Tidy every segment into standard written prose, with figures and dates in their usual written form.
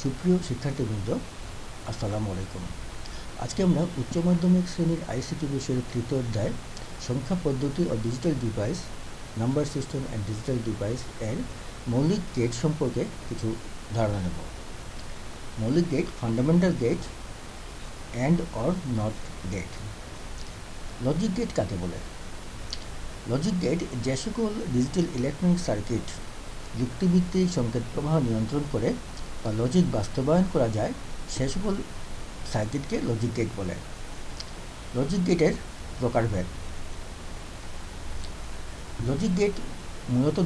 সুপ্রিয় শিক্ষার্থীবৃন্দ, আসসালামু আলাইকুম। আজকে আমরা উচ্চ মাধ্যমিক শ্রেণীর আইসিটি বিষয়ের তৃতীয় অধ্যায় সংখ্যা পদ্ধতি ও digital device, number system and digital device এর মৌলিক গেট সম্পর্কে কিছু ধারণা নেব। মৌলিক gate, fundamental gate, and or not gate. Logic gate কাকে বলে? লজিক গেট যে সকল ডিজিটাল ইলেকট্রনিক সার্কিট যুক্তিভিত্তিক সংকেত প্রবাহ নিয়ন্ত্রণ করে বা লজিক বাস্তবায়ন করা যায় সে সকল সার্কিটকে লজিক গেট বলে। লজিক গেটের প্রকারভেদ। লজিক গেট মূলত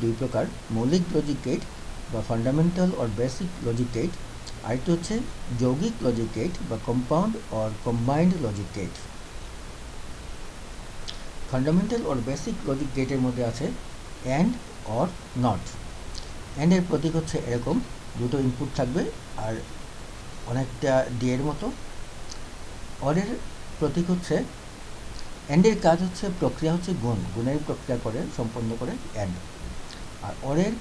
দুই প্রকার: মৌলিক লজিক গেট বা fundamental or basic logic gate, আরেকটি হচ্ছে যৌগিক লজিক গেট বা compound or combined logic gate. Fundamental or basic logic গেটের মধ্যে আছে অ্যান্ড অর নট। অ্যান্ডের প্রতীক হচ্ছে এরকম, দুটো ইনপুট থাকবে আর অনেকটা ডিয়ের মতো। অরের প্রতীক হচ্ছে, অ্যান্ডের কাজ হচ্ছে, প্রক্রিয়া হচ্ছে গুণের প্রক্রিয়া করে সম্পন্ন করে অ্যান্ড। আর অরের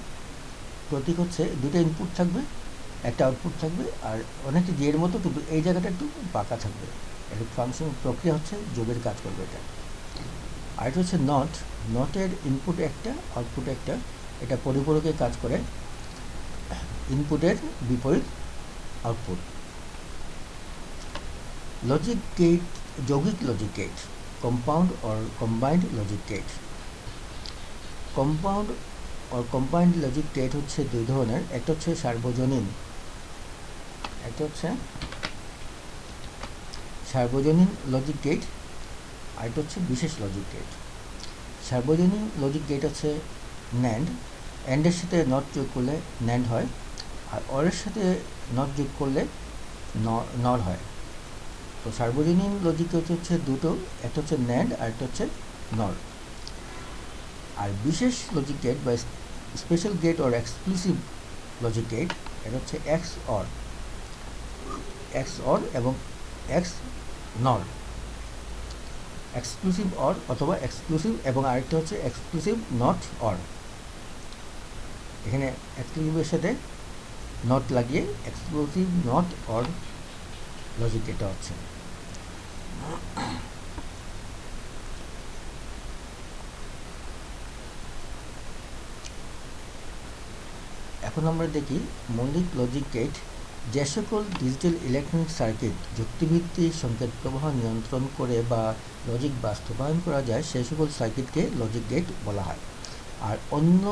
প্রতীক হচ্ছে দুটো ইনপুট থাকবে, একটা আউটপুট থাকবে আর অনেকটা ডিয়ের মতো, কিন্তু এই জায়গাটা একটু বাঁকা থাকবে। এর ফাংশন প্রক্রিয়া হচ্ছে যোগের কাজ করবে এটা। আর এটা হচ্ছে নট। নটের ইনপুট একটা, আউটপুট একটা, এটা পরিপূরকে কাজ করে, ইনপুটের বিপরীত আউটপুট। লজিক গেট, যৌগিক logic gate, compound or combined logic gate. Compound or combined logic gate হচ্ছে দুই ধরনের। একটা হচ্ছে সার্বজনীন, লজিক গেট, আর একটা হচ্ছে বিশেষ লজিক গেট। সার্বজনীন লজিক গেট হচ্ছে ন্যান্ড। অ্যান্ডের সাথে নট যোগ করলে ন্যান্ড হয়, আর অরের সাথে নট যোগ করলে নর হয়। তো সার্বজনীন লজিক গেট হচ্ছে দুটো, একটা হচ্ছে ন্যান্ড আর একটা হচ্ছে নর। আর বিশেষ লজিক গেট বা special gate or exclusive logic gate, এটা হচ্ছে এক্স অর এবং এক্স নর। এক্সক্লুসিভ অর অথবা এক্সক্লুসিভ, এবং আরেকটা হচ্ছে এক্সক্লুসিভ নট অর। এখানে এক্সক্লুসিভের সাথে নট লাগিয়ে এক্সক্লুসিভ নট অর লজিক এটা হচ্ছে। এখন আমরা দেখি মৌলিক লজিক গেট যে সকল ডিজিটাল ইলেকট্রনিক সার্কিট যুক্তিভিত্তিক সংকেত প্রবাহ নিয়ন্ত্রণ করে বা লজিক বাস্তবায়ন করা যায় সে সকল সার্কিটকে লজিক গেট বলা হয়। আর অন্য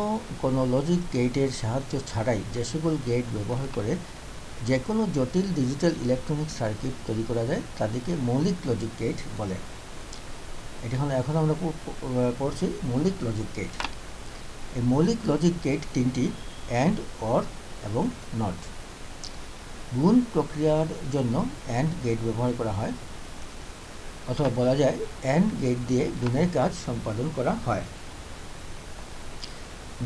কোনো লজিক গেটের সাহায্য ছাড়াই যে সকল গেট ব্যবহার করে যে কোনো জটিল ডিজিটাল ইলেকট্রনিক সার্কিট তৈরি করা যায় তাদেরকে মৌলিক লজিক গেট বলে। এখন আমরা পড়ছি মৌলিক লজিক গেট। এই মৌলিক লজিক গেট তিনটি: অ্যান্ড, অর এবং নট। গুণ প্রক্রিয়ার জন্য অ্যান্ড গেট ব্যবহার করা হয়, অথবা বলা যায় অ্যান্ড গেট দিয়ে গুণের কাজ সম্পাদন করা হয়।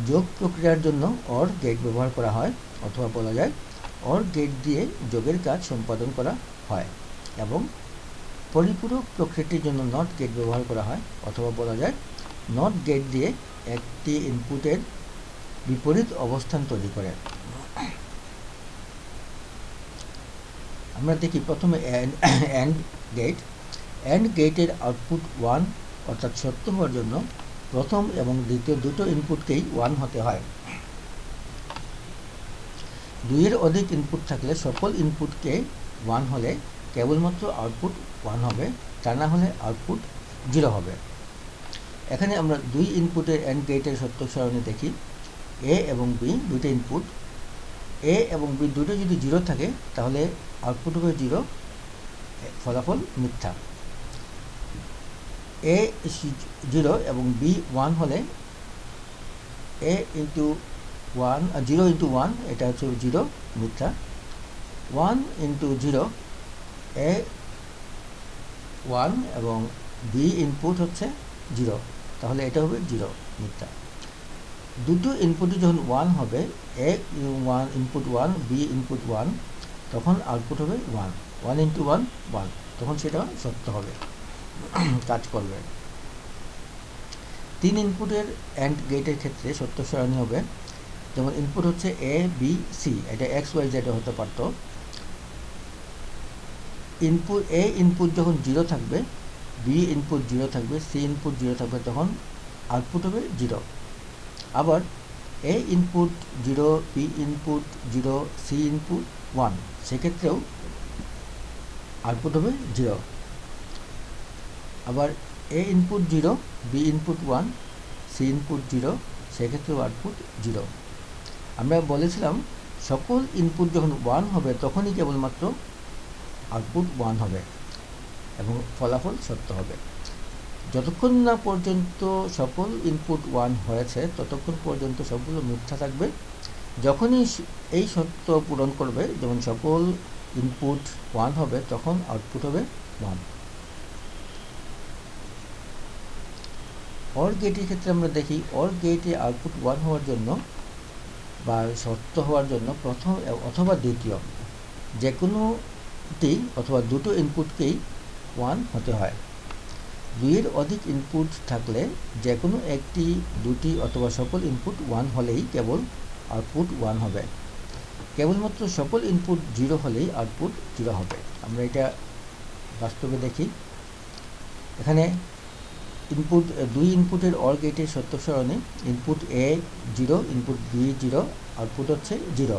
যোগ প্রক্রিয়ার জন্য অর গেট ব্যবহার করা হয়, অথবা বলা যায় অর গেট দিয়ে যোগের কাজ সম্পাদন করা হয়। এবং পরিপূরক প্রক্রিয়াটির জন্য নট গেট ব্যবহার করা হয়, অথবা বলা যায় নট গেট দিয়ে একটি ইনপুটের বিপরীত অবস্থান তৈরি করে। আমরা দেখি প্রথমে অ্যান্ড গেট। অ্যান্ড গেটের আউটপুট 1 অর্থাৎ সত্য হওয়ার জন্য প্রথম এবং দ্বিতীয় দুটো ইনপুটকেই 1 হতে হয়। দুইয়ের অধিক ইনপুট থাকলে সকল ইনপুটকে 1 হলে কেবলমাত্র আউটপুট 1 হবে, তা না হলে আউটপুট 0 হবে। এখানে আমরা দুই ইনপুটের অ্যান্ড গেটের সত্য সারণী দেখি। এ এবং বি দুটো ইনপুট, এ এবং বি দুটো যদি 0 থাকে তাহলে আউটপুট হবে 0, ফলাফল মিথ্যা। এ 0 এবং বি 1 হলে এ ইন্টু 1, 0 ইন্টু 1 এটা হচ্ছে 0, মিথ্যা। 1 ইন্টু 0 এ 1 এবং বি ইনপুট হচ্ছে 0, তাহলে এটা হবে 0, মিথ্যা। দুটো ইনপুটই যখন 1 হবে, এ 1 ইনপুট 1, বি ইনপুট 1, তখন আউটপুট হবে 1, 1 ইন্টু 1 1, তখন সেটা সত্য হবে, কাজ করবে। 3 ইনপুটের অ্যান্ড গেটের ক্ষেত্রে সত্য সারণী হবে যেমন ইনপুট হচ্ছে এ বি সি, এটা এক্স ওয়াই জেড হতে পারতো। ইনপুট যখন 0 থাকবে, বি ইনপুট 0 থাকবে, সি ইনপুট 0 থাকবে, তখন আউটপুট হবে 0। আবার A input 0, B input 0, C input 1, সেক্ষেত্রেও আউটপুট হবে 0। আবার A input 0, B input 1, C input 0, সেক্ষেত্রেও আউটপুট 0। আমরা বলেছিলাম সকল ইনপুট যখন 1 হবে তখনই কেবলমাত্র আউটপুট 1 হবে এবং ফলাফল সত্য হবে। যতক্ষণ না পর্যন্ত সকল ইনপুট 1 হয়েছে ততক্ষণ পর্যন্ত সবগুলো মিথ্যা থাকবে। যখনই এই সত্য পূরণ করবে, যেমন সকল ইনপুট 1 হবে, তখন আউটপুট হবে 1। অর গেটের ক্ষেত্রে আমরা দেখি, অর গেটে আউটপুট 1 হওয়ার জন্য বা সত্য হওয়ার জন্য প্রথম অথবা দ্বিতীয় যে কোনোটি অথবা দুটো ইনপুটকেই 1 হতে হয়। 2-এর অধিক ইনপুট থাকলে যে কোনো একটি, দুটি অথবা সকল ইনপুট 1 হলেই কেবল আউটপুট 1 হবে। কেবলমাত্র সকল ইনপুট 0 হলেই আউটপুট 0 হবে। আমরা এটা বাস্তবে দেখি। এখানে দুই ইনপুটের অর গেটের সত্য সারণী, ইনপুট এ 0, ইনপুট বি 0, আউটপুট হচ্ছে 0।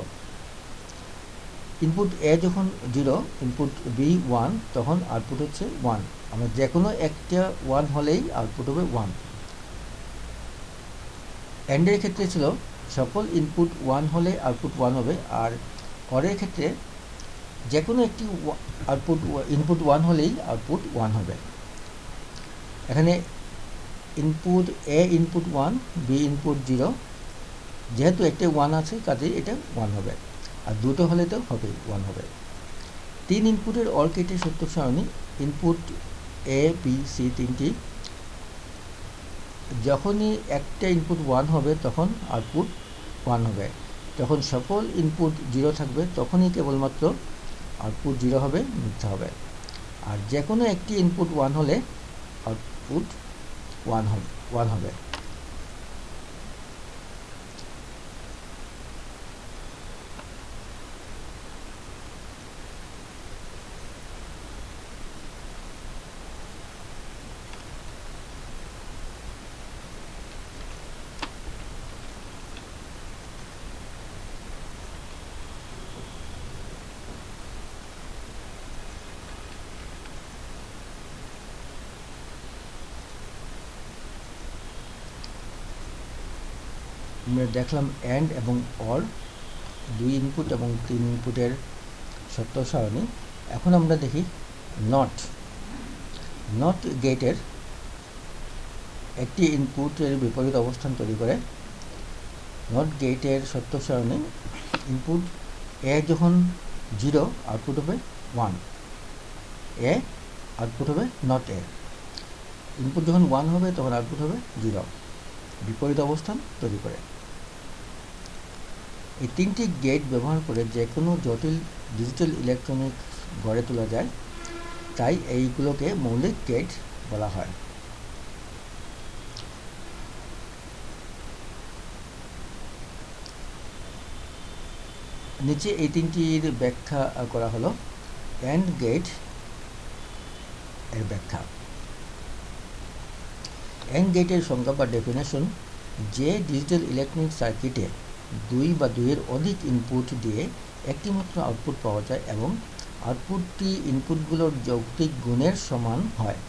ইনপুট এ যখন 0, ইনপুট বি 1, তখন আউটপুট হচ্ছে 1। আমরা যে কোনো একটা 1 হলেই আউটপুট হবে 1। অ্যান্ডের ক্ষেত্রে ছিল সকল ইনপুট 1 হলে আউটপুট 1 হবে, আর অরের ক্ষেত্রে যে কোনো একটি ইনপুট 1 হলেই আউটপুট 1 হবে। এখানে ইনপুট এ ইনপুট 1, বি ইনপুট 0, যেহেতু একটা 1 আছে কাজেই এটা 1 হবে, আর দুটো হলে তো হবেই 1 হবে। 3 ইনপুটের অর গেটের সত্য সারণী, ইনপুট এ বি সি তিনটি, যখনই একটা ইনপুট 1 হবে তখন আউটপুট 1 হবে। যখন সকল ইনপুট 0 থাকবে তখনই কেবলমাত্র আউটপুট 0 হবে, মিথ্যা হবে। আর যে কোনো একটি ইনপুট 1 হলে আউটপুট 1 হবে। আমরা দেখলাম অ্যান্ড এবং অর, 2 ইনপুট এবং 3 ইনপুটের সত্য সারণী। এখন আমরা দেখি নট গেটের একটি ইনপুটের বিপরীত অবস্থান তৈরি করে। নট গেটের সত্য সারণী, ইনপুট এ যখন 0, আউটপুট হবে 1, এ আউটপুট হবে নট এ। ইনপুট যখন 1 হবে তখন আউটপুট হবে 0, বিপরীত অবস্থান তৈরি করে। এই 3টি গেট ব্যবহার করে যে কোনো জটিল ডিজিটাল ইলেকট্রনিক্স গড়ে তোলা যায়, তাই এইগুলোকে মৌলিক গেট বলা হয়। নিচে এই 3টির ব্যাখ্যা করা হলো। অ্যান্ড গেট এর ব্যাখ্যা। অ্যান্ড গেটের সংজ্ঞা বা ডেফিনেশন, যে ডিজিটাল ইলেকট্রনিক সার্কিটে 2 বা 2-এর অধিক ইনপুট দিয়ে একটি মাত্র আউটপুট পাওয়া যায় এবং আউটপুটটি ইনপুটগুলোর যৌক্তিক গুণের সমান হয়,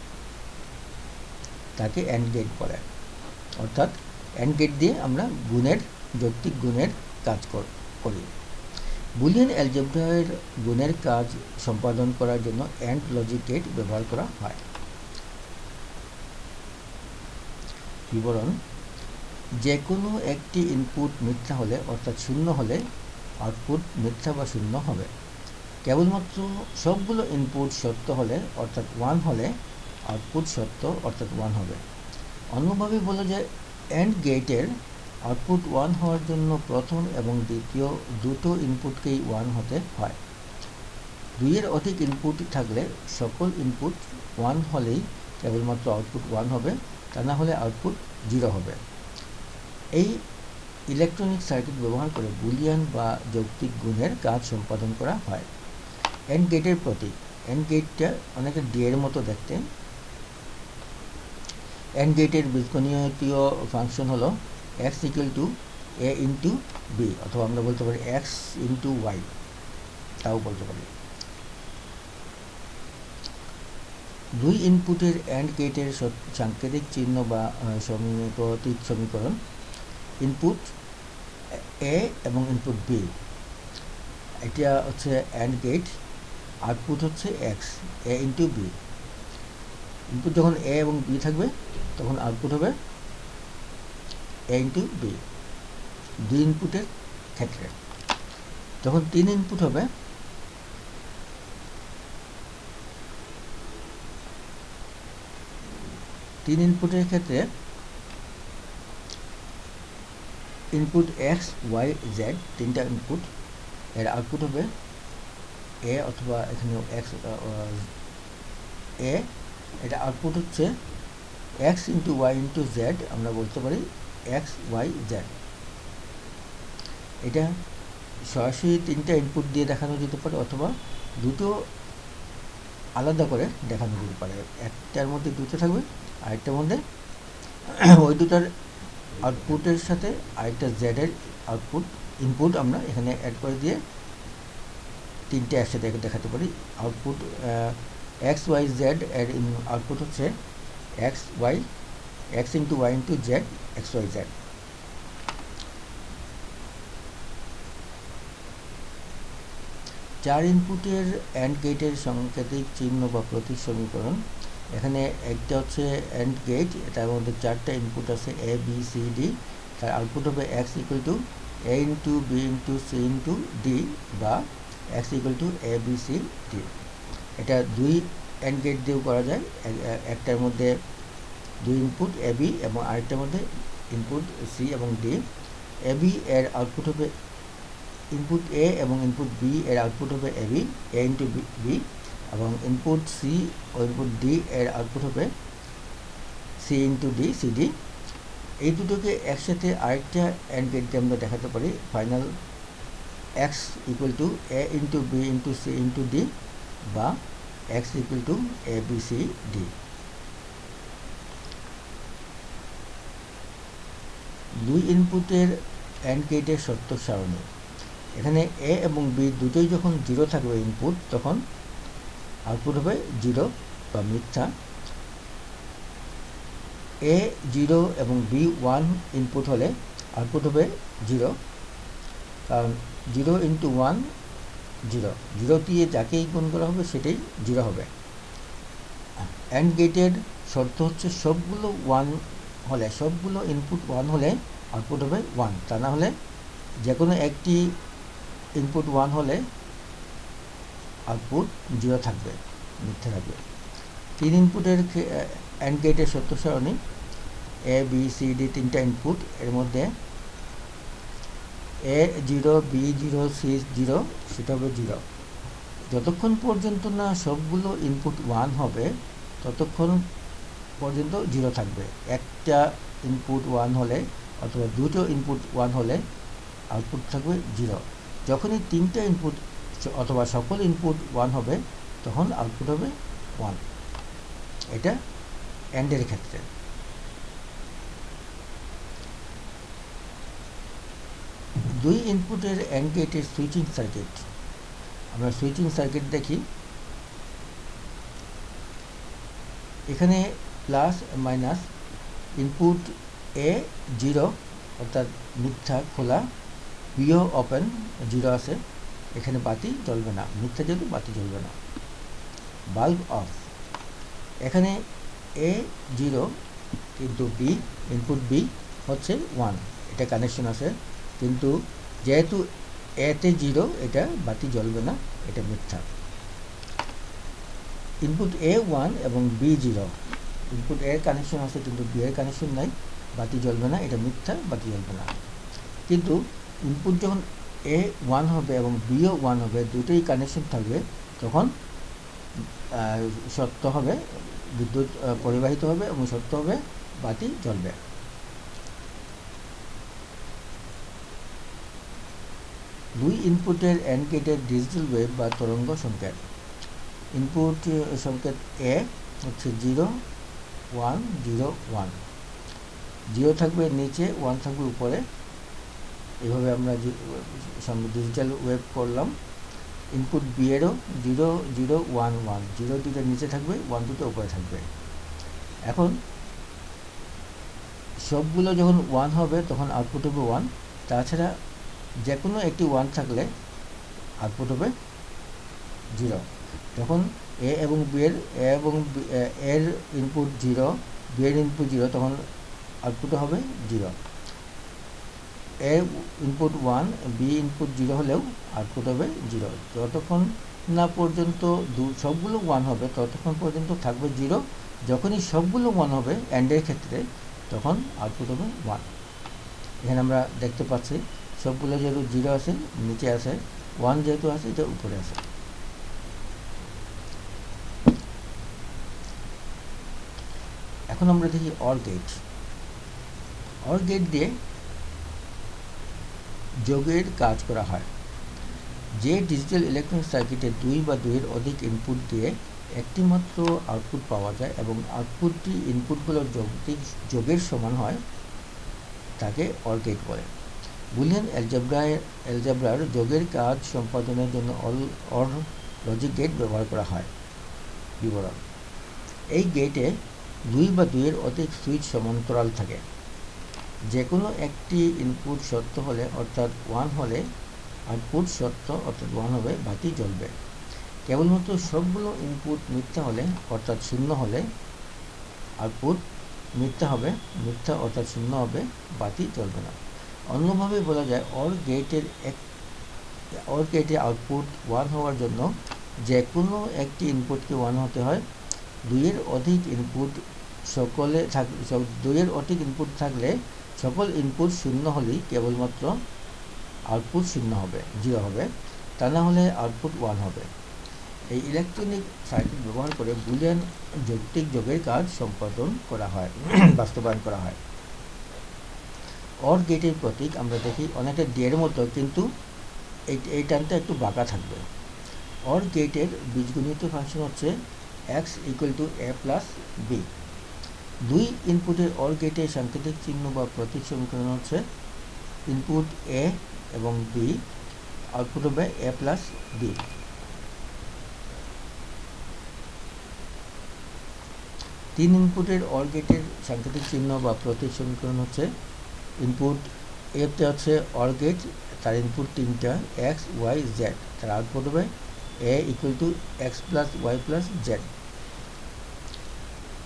তাকে অ্যান্ড গেট বলে। অর্থাৎ অ্যান্ড গেট দিয়ে আমরা যৌক্তিক গুণের কাজ করি। বুলিয়ান অ্যালজেব্রার গুণের কাজ সম্পাদন করার জন্য অ্যান্ড লজিক গেট ব্যবহার করা হয়। বিবরণ: যে কোনো একটি ইনপুট মিথ্যা হলে অর্থাৎ 0 হলে আউটপুট মিথ্যা বা 0 হবে। কেবলমাত্র সবগুলো ইনপুট সত্য হলে অর্থাৎ 1 হলে আউটপুট সত্য অর্থাৎ 1 হবে। অন্যভাবে বলা যায়, অ্যান্ড গেটের আউটপুট 1 হওয়ার জন্য প্রথম এবং দ্বিতীয় দুটো ইনপুটকেই 1 হতে হয়। 2-এর অধিক ইনপুট থাকলে সকল ইনপুট 1 হলেই কেবলমাত্র আউটপুট 1 হবে, তা না হলে আউটপুট 0 হবে। এই ইলেকট্রনিক সার্কিট ব্যবহার করে বুলিয়ান বা যৌক্তিক গুণের কাজ সম্পাদন করা হয়। অ্যান্ড গেটের প্রতীক, অ্যান্ড গেটটা অনেকটা ডি এর মতো দেখতে। অ্যান্ড গেটের বীজগণিতীয় ফাংশন হলো x equal to a into B, অথবা আমরা বলতে পারি x ইন্টু ওয়াই, তাও বলতে পারি। দুই ইনপুটের অ্যান্ড গেটের সাংকেতিক চিহ্ন বা প্রতীক সমীকরণ, ইনপুট এ এবং ইনপুট বি, এটা হচ্ছে অ্যান্ড গেট, আউটপুট হচ্ছে এক্স, এ ইন্টু বি। ইনপুট যখন এ এবং বি থাকবে তখন আউটপুট হবে এ ইন্টু বি, দুই ইনপুটের ক্ষেত্রে। যখন তিন ইনপুট হবে তিন ইনপুটের ক্ষেত্রে ইনপুট এক্স ওয়াই জেড, তিনটা ইনপুট, এর আউটপুট হবে এ, অথবা এখানে এক্স এ, এটা আউটপুট হচ্ছে X into Y into Z, আমরা বলতে পারি এক্স ওয়াই জেড। এটা সরাসরি তিনটা ইনপুট দিয়ে দেখানো যেতে পারে, অথবা দুটো আলাদা করে দেখানো যেতে পারে। একটার মধ্যে দুটো থাকবে, আরেকটার মধ্যে ওই দুটার আউটপুটের সাথে আরেকটা জেডের আউটপুট ইনপুট আমরা এখানে অ্যাড করে দিয়ে তিনটে একসাথে দেখাতে পারি। আউটপুট এক্স ওয়াই জেড এর আউটপুট হচ্ছে X into Y into Z, X Y Z. চার ইনপুটের অ্যান্ড গেটের সাংকেতিক চিহ্ন বা প্রতীক সমীকরণ, এখানে একটা হচ্ছে অ্যান্ড গেট, তার মধ্যে চারটা ইনপুট আছে এ বি সি ডি, তার আউটপুট হবে x equal to A into B into C into D, বা x equal to A B C D. এটা দুই অ্যান্ড গেট দিয়েও করা যায়, একটার মধ্যে দুই ইনপুট এ বি এবং আরেকটার মধ্যে ইনপুট সি এবং ডি। এ বি এর আউটপুট হবে ইনপুট এ এবং ইনপুট বি এর আউটপুট হবে A B, A into B, এবং ইনপুট সি ও ইনপুট ডি এর আউটপুট হবে C into D, C D. এই দুটোকে একসাথে আরেকটা অ্যান্ড গেট দিয়ে আমরা দেখাতে পারি, final x equal to A into B into C into D, বা x equal to A B C D. দুই ইনপুটের অ্যান্ড গেটের সত্য সারণী, এখানে এ এবং বি দুটোই যখন জিরো থাকবে ইনপুট, তখন আউটপুট হবে জিরো বা মিথ্যা। এ জিরো এবং বি ওয়ান ইনপুট হলে আউটপুট হবে জিরো, কারণ zero into one zero, zero দিয়ে যাকেই গুণ করা হবে সেটাই জিরো হবে। অ্যান্ড গেটের শর্ত হচ্ছে সবগুলো ওয়ান হলে, সবগুলো ইনপুট ওয়ান হলে আউটপুট হবে ওয়ান, তা না হলে যে কোনো একটি ইনপুট ওয়ান হলে আউটপুট জিরো থাকবে, মিথ্যা থাকবে। তিন ইনপুটের অ্যান্ড গেটের সত্য সারণী, এ বি সি ডি তিনটা ইনপুট, এর মধ্যে A zero B zero C zero, সেটা হবে জিরো। যতক্ষণ পর্যন্ত না সবগুলো ইনপুট ওয়ান হবে ততক্ষণ পর্যন্ত জিরো থাকবে। একটা ইনপুট ওয়ান হলে অথবা দুটো ইনপুট ওয়ান হলে আউটপুট থাকবে জিরো। যখনই তিনটা ইনপুট অথবা সকল ইনপুট ওয়ান হবে তখন আউটপুট হবে ওয়ান। এটা অ্যান্ডের ক্ষেত্রে। দুই ইনপুটের অ্যান্ড গেটের সুইচিং সার্কিট, আমরা সুইচিং সার্কিট দেখি। এখানে প্লাস মাইনাস, ইনপুট এ জিরো অর্থাৎ মিথ্যা খোলা, বিও ওপেন জিরো আছে, এখানে বাতি জ্বলবে না, মিথ্যা যেহেতু বাতি জ্বলবে না। বাল্ব অফ, এখানে এ জিরো কিন্তু বি, ইনপুট বি হচ্ছে ওয়ান, এটা কানেকশন আছে, কিন্তু যেহেতু এতে জিরো এটা বাতি জ্বলবে না, এটা মিথ্যা। ইনপুট এ ওয়ান এবং বি জিরো, ইনপুট এর কানেকশন আছে কিন্তু বি এর কানেকশন নাই, বাতি জ্বলবে না, এটা মিথ্যা, বাতি জ্বলবে না। কিন্তু ইনপুট যখন এ ওয়ান হবে এবং বিও ওয়ান হবে, দুটোই কানেকশন থাকবে, তখন সত্য হবে, বিদ্যুৎ পরিবাহিত হবে এবং সত্য হবে, বাতি জ্বলবে। দুই ইনপুটের অ্যান্ড গেটের ডিজিটাল ওয়েভ বা তরঙ্গ সংকেত। ইনপুট সংকেত এ হচ্ছে 0 1 0 1, 0 থাকবে নিচে, 1 থাকবে উপরে। এভাবে আমরা ডিজিটাল ওয়েভ করলাম। ইনপুট বি এরও 0 0 1 1, 0 দুটো নিচে থাকবে, 1 দুটো উপরে থাকবে। এখন সবগুলো যখন 1 হবে তখন আউটপুট হবে 1। তাছাড়া যে কোনো একটি 1 থাকলে আউটপুট হবে 0। যখন এ এবং বি এর ইনপুট 0, বি এর ইনপুট 0, তখন আউটপুট হবে 0। এ ইনপুট 1, বি ইনপুট 0 হলেও আউটপুট হবে 0। যতক্ষণ না পর্যন্ত সবগুলো 1 হবে ততক্ষণ পর্যন্ত থাকবে 0। যখনই সবগুলো 1 হবে অ্যান্ডের ক্ষেত্রে, তখন আউটপুট হবে 1। এখানে আমরা দেখতে পাচ্ছি সবগুলো যেহেতু 0 আছে নিচে আছে, 1 যেহেতু আছে এটা উপরে আছে। এখন আমরা দেখি অর গেট। অর গেট দিয়ে যোগের কাজ করা হয়। যে ডিজিটাল ইলেকট্রনিক সার্কিটে 2 বা 2 এর অধিক ইনপুট দিয়ে একটি মাত্র আউটপুট পাওয়া যায় এবং আউটপুটটি ইনপুটগুলোর যোগের সমান হয়, তাকে অর গেট বলে। বুলিয়ান অ্যালজেব্রার যোগের কাজ সম্পাদনের জন্য অর লজিক গেট ব্যবহার করা হয়। বিবরণ: এই গেটে 2 বা 2 এর অধিক সুইচ সমান্তরাল থাকে। যে কোনো একটি ইনপুট সত্য হলে অর্থাৎ 1 হলে আউটপুট সত্য অর্থাৎ 1 হবে, বাতি জ্বলবে। কেবলমাত্র সবগুলো ইনপুট মিথ্যা হলে অর্থাৎ 0 হলে আউটপুট মিথ্যা হবে, মিথ্যা অর্থাৎ 0 হবে, বাতি জ্বলবে না। অন্যভাবে বলা যায় অর গেটে আউটপুট 1 হওয়ার জন্য যে কোনো একটি ইনপুটকে 1 হতে হয়। 2 এর অধিক ইনপুট থাকলে সকল ইনপুট 0 হলেই কেবলমাত্র আউটপুট 0 হবে, তা না হলে আউটপুট 1 হবে। এই ইলেকট্রনিক সার্কিট ব্যবহার করে বুলিয়ান যৌক্তিক যোগের কাজ বাস্তবায়ন করা হয়। অর গেটের প্রতীক আমরা দেখি অনেকটা ডি-এর মতো, কিন্তু এই টানটা একটু বাঁকা থাকবে। অর গেটের বীজগণিত ফাংশন হচ্ছে x = a + b। 2 ইনপুটের অর গেটের সাংকেতিক চিহ্ন বা প্রতীক সমীকরণ হচ্ছে ইনপুট a এবং b, আউটপুট হবে a + b। 3 ইনপুটের অর গেটের সাংকেতিক চিহ্ন বা প্রতীক সমীকরণ হচ্ছে ইনপুট এতে হচ্ছে অর গেট, তার ইনপুট 3টা x y z, তার আউটপুট হবে a = x + y + z।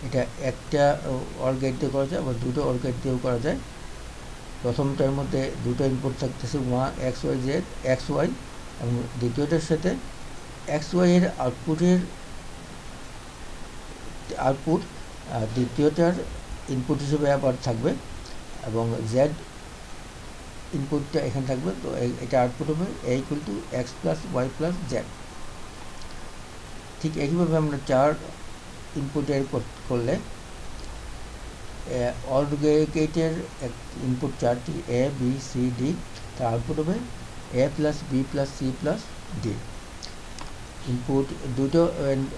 এটা একটা অর গেট দিয়ে করা যায়, আবার দুটো অর গেট দিয়েও করা যায়। প্রথমটার মধ্যে দুটো ইনপুট থাকতেছে x y z x y, এবং দ্বিতীয়টার সাথে x y এর আউটপুট দ্বিতীয়টার ইনপুট হিসেবে আবার থাকবে, এবং z ইনপুটটা এখানে থাকবে। তো এটা আউটপুট হবে a = x + y + z। ঠিক একইভাবে আমরা 4 ইনপুটের করলে অর গেটের ইনপুট 4টি a b c d, তার আউটপুট হবে a + b + c + d। Input দুটো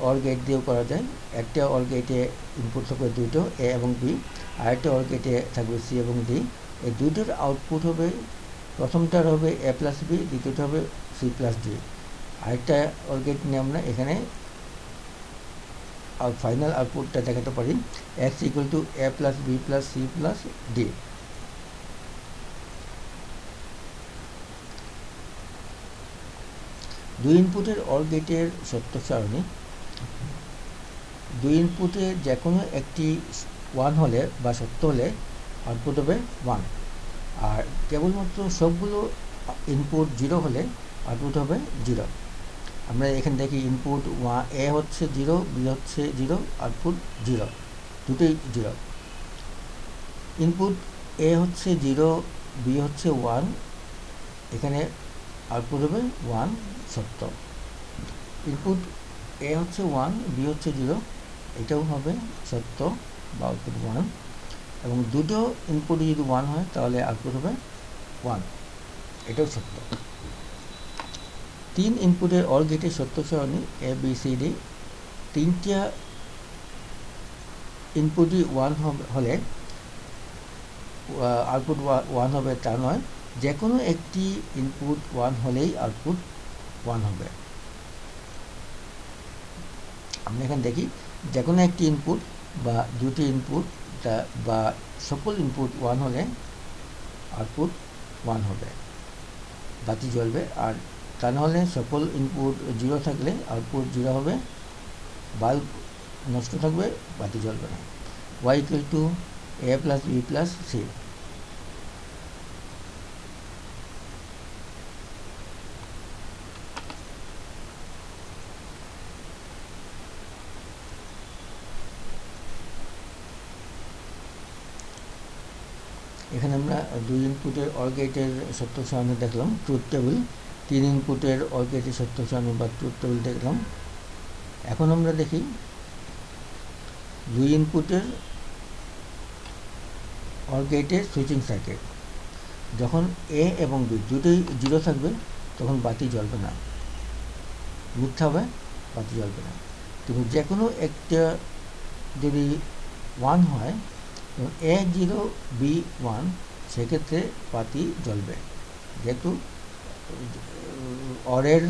অর গেট দিয়েও করা যায়। একটা অর গেটে ইনপুট থাকবে দুটো a এবং b, আরেকটা অর গেটে থাকবে c এবং d। এই দুটোর আউটপুট হবে, প্রথমটার হবে a + b, দ্বিতীয়টা হবে c + d। আরেকটা অর গেট নিয়ে আমরা এখানে ফাইনাল আউটপুটটা দেখাতে পারি x = a + b + c + d। 2 ইনপুটের অর গেটের সত্য সারণী: 2 ইনপুটে যে কোনো একটি 1 হলে বা সত্য হলে আউটপুট হবে 1, আর কেবলমাত্র সবগুলো ইনপুট 0 হলে আউটপুট হবে 0। আমরা এখানে দেখি ইনপুট a হচ্ছে 0, b হচ্ছে 0, আউটপুট 0, দুটোই 0। ইনপুট a হচ্ছে 0, b হচ্ছে 1, এখানে আউটপুট হবে 1, সত্য। ইনপুট a হচ্ছে 1, b হচ্ছে 0, এটাও হবে সত্য বা আউটপুট 1, এবং দুটো ইনপুট যদি 1 হয় তাহলে আউটপুট হবে 1, এটাও সত্য। 3 ইনপুটের অর গেটের সত্য সারণী এ বি সি ডি, 3টা ইনপুটই 1 হলে আউটপুট 1 হবে তা নয়, যে কোনো একটি ইনপুট 1 হলেই আউটপুট 1 হবে। আমরা এখানে দেখি যে কোনো একটি ইনপুট বা দুটি ইনপুট বা সকল ইনপুট 1 হলে আউটপুট 1 হবে, বাতি জ্বলবে। আর তা নাহলে সকল ইনপুট 0 থাকলে আউটপুট 0 হবে, বাল্ব নষ্ট থাকবে, বাতি জ্বলবে না। y = a + b + c। এখানে আমরা 2 ইনপুটের অর গেটের সত্য সারণী দেখলাম, ট্রুথ টেবিল। 3 ইনপুটের অর গেটের সত্য সারণী বা ট্রুথ টেবিল দেখলাম। এখন আমরা দেখি 2 ইনপুটের অর গেটের সুইচিং সার্কিট। যখন এ এবং বি দুটোই 0 থাকবে তখন বাতি জ্বলবে না, মিথ্যা হবে, বাতি জ্বলবে না। কিন্তু যে কোনো একটা যদি 1 হয়, এ 0 বি 1, সেক্ষেত্রে বাতি জ্বলবে। যেহেতু অরের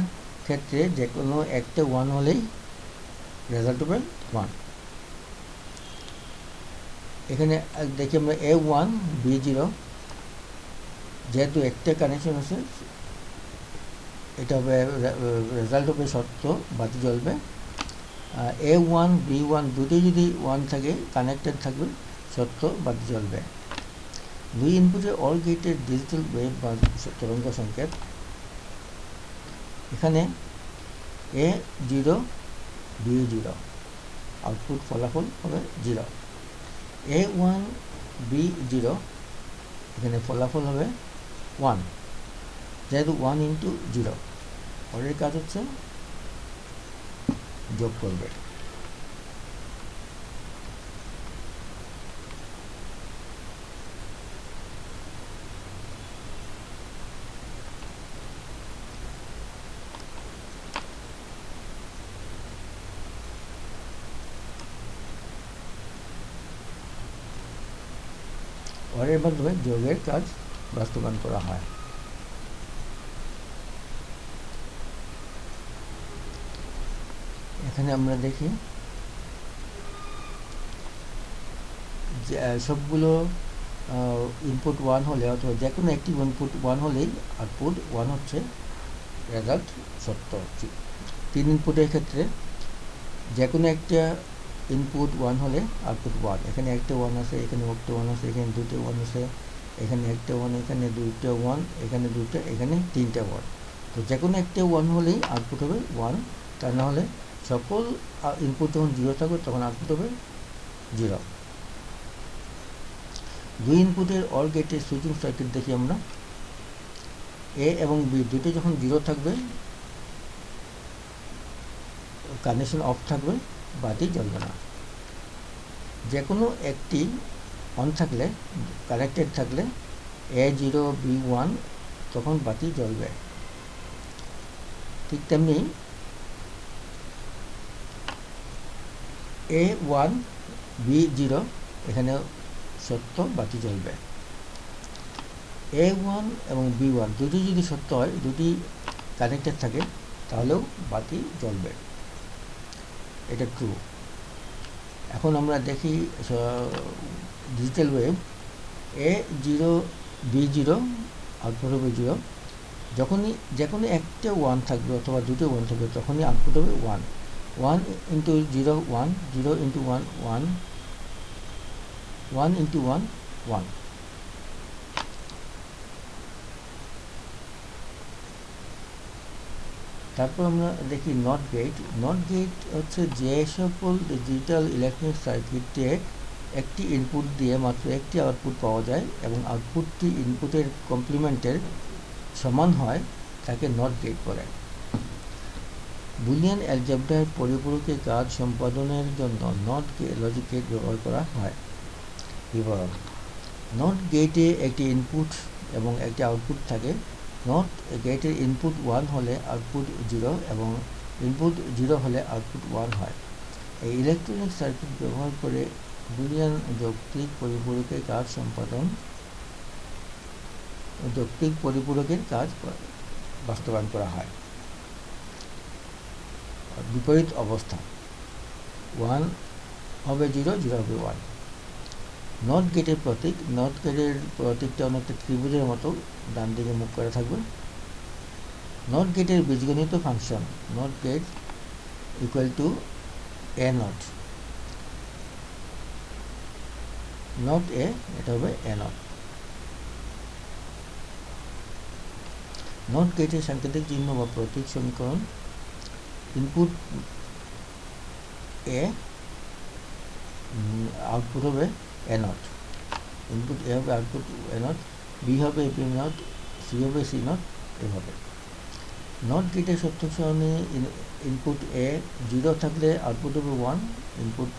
ক্ষেত্রে যে কোনো একটা 1 হলেই রেজাল্ট হবে 1। এখানে দেখি আমরা A1 B0, যেহেতু একটা কানেকশন আছে, এটা হবে রেজাল্ট হবে সত্য, বাতি জ্বলবে। A1 B1 দুটোই যদি 1 থাকে, কানেক্টেড থাকবে, সত্য, বাতি জ্বলবে। 2 ইনপুটের অর গেটের ডিজিটাল ওয়েভ বা তরঙ্গ সংকেত। এখানে A0 B0, আউটপুট ফলাফল হবে 0। A1 B0, এখানে ফলাফল হবে 1, যেহেতু 1 × 0। অরের কাজ হচ্ছে যোগ করবে। অরের মাধ্যমে যোগের কাজ বাস্তবায়ন করা হয়। এখানে আমরা দেখি যে সবগুলো ইনপুট 1 হলে অথবা যে কোনো একটি ইনপুট 1 হলেই আউটপুট 1 হচ্ছে, রেজাল্ট সত্য। 3 ইনপুটের ক্ষেত্রে যে কোনো একটা ইনপুট 1 হলে আউটপুট 1। এখানে একটা 1 আছে, এখানে একটা 1 আছে, এখানে দুটো 1 আছে, এখানে একটা 1, এখানে দুটো 1, এখানে দুটো, এখানে 3টা 1। তো যে কোনো একটা 1 হলেই আউটপুট হবে 1, তা না হলে সকল ইনপুট যখন 0 থাকবে তখন আউটপুট হবে 0। 2 ইনপুটের অর গেটের সুইচিং সার্কিট দেখি আমরা। এ এবং বি দুটো যখন 0 থাকবে, কানেকশন অফ থাকবে, বাতি জ্বলবে না। যে কোনো একটি অন থাকলে, কানেক্টেড থাকলে, A0 B1, তখন বাতি জ্বলবে। ঠিক তেমনি A1 B0, এখানে সত্য, বাতি জ্বলবে। A1 এবং B1 দুটি যদি সত্য হয়, দুটি কানেক্টেড থাকে, তাহলেও বাতি জ্বলবে, এটা ট্রু। এখন আমরা দেখি digital wave. A0 B0, output হবে 0। যখনই যে কোনো একটা 1 থাকবে অথবা দুটো 1 থাকবে, তখনই আউটপুট হবে 1। 1 × 0 1, 0 × 1 1, 1 × 1 1। তারপর আমরা দেখি নট গেট। নট গেট হচ্ছে যে সকল ডিজিটাল ইলেকট্রনিক সার্কিটে একটি ইনপুট দিয়ে মাত্র একটি আউটপুট পাওয়া যায় এবং আউটপুটটি ইনপুটের কমপ্লিমেন্টের সমান হয়, তাকে নট গেট বলে। বুলিয়ান অ্যালজেব্রার পরিপূরকে কাজ সম্পাদনের জন্য নট লজিক গেট ব্যবহার করা হয়। বিবরণ: নট গেটে একটি ইনপুট এবং একটি আউটপুট থাকে। নট গেটের ইনপুট 1 হলে আউটপুট 0 এবং ইনপুট 0 হলে আউটপুট 1 হয়। এই ইলেকট্রনিক সার্কিট ব্যবহার করে বুলিয়ান যৌক্তিক পরিপূরকের কাজ বাস্তবায়ন করা হয়। বিপরীত অবস্থা 1 হবে 0, 0 হবে 1। নট গেটের প্রতীকটা অনেকটা ত্রিভুজের মতো ডান দিকে মুখ করে থাকবে। নট গেটের বীজগণিত function not gate equal to A not, not A, এটা হবে এ নট। নট গেটের সাংকেতিক চিহ্ন বা প্রতীক সমীকরণ ইনপুট এ, আউটপুট হবে এ নট। ইনপুট এ হবে আউটপুট এ নট, বি হবে পি নট, সি হবে সি নট, এভাবে। নট গেটের সত্য সারণী ইনপুট এ 0 থাকলে আউটপুট হবে 1, ইনপুট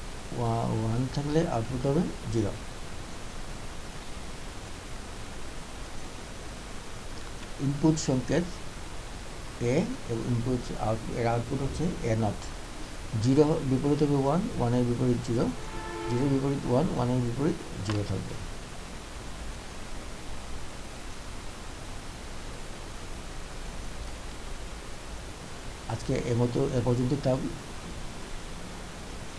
1 থাকলে আউটপুট হবে 0। ইনপুট সংকেত এ এবং এর আউটপুট হচ্ছে এ নট। 0 বিপরীত হবে 1, 1 এর বিপরীত 0, 0 বিপরীত 1, 1 এর বিপরীত 0 থাকবে। আজকে এ পর্যন্ত থাকবে।